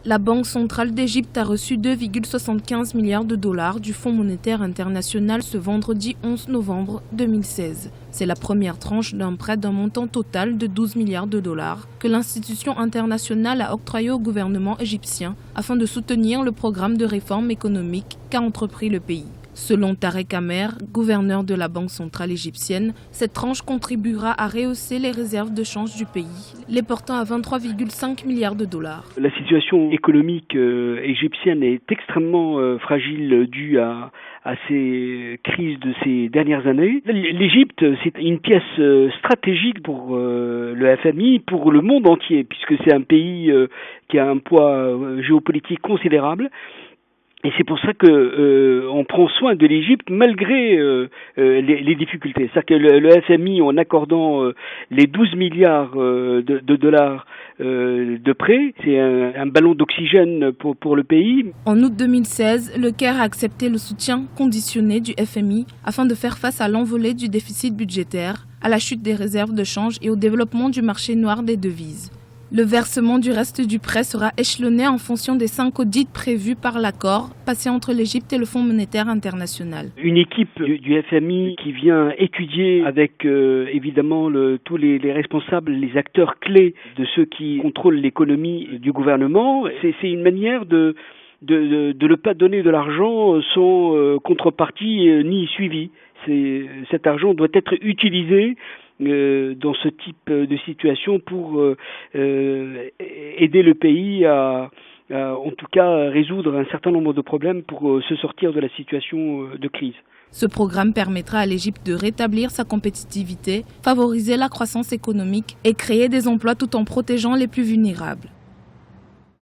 La Banque centrale d'Égypte a reçu 2,75 milliards de dollars du Fonds monétaire international ce vendredi 11 novembre 2016. C'est la première tranche d'un prêt d'un montant total de 12 milliards de dollars que l'institution internationale a octroyé au gouvernement égyptien afin de soutenir le programme de réforme économique qu'a entrepris le pays. Selon Tarek Amer, gouverneur de la Banque centrale égyptienne, cette tranche contribuera à rehausser les réserves de change du pays, les portant à 23,5 milliards de dollars. La situation économique égyptienne est extrêmement fragile due à ces crises de ces dernières années. L'Égypte, c'est une pièce stratégique pour le FMI, pour le monde entier, puisque c'est un pays qui a un poids géopolitique considérable. Et c'est pour ça que on prend soin de l'Égypte malgré les difficultés. C'est-à-dire que le FMI, en accordant les 12 milliards de dollars de prêts, c'est un ballon d'oxygène pour le pays. En août 2016, le Caire a accepté le soutien conditionné du FMI afin de faire face à l'envolée du déficit budgétaire, à la chute des réserves de change et au développement du marché noir des devises. Le versement du reste du prêt sera échelonné en fonction des 5 audits prévus par l'accord passé entre l'Égypte et le Fonds monétaire international. Une équipe du FMI qui vient étudier avec évidemment tous les responsables, les acteurs clés de ceux qui contrôlent l'économie du gouvernement. C'est une manière de ne pas donner de l'argent sans contrepartie ni suivi. Cet argent doit être utilisé dans ce type de situation pour aider le pays à en tout cas résoudre un certain nombre de problèmes pour se sortir de la situation de crise. Ce programme permettra à l'Égypte de rétablir sa compétitivité, favoriser la croissance économique et créer des emplois tout en protégeant les plus vulnérables.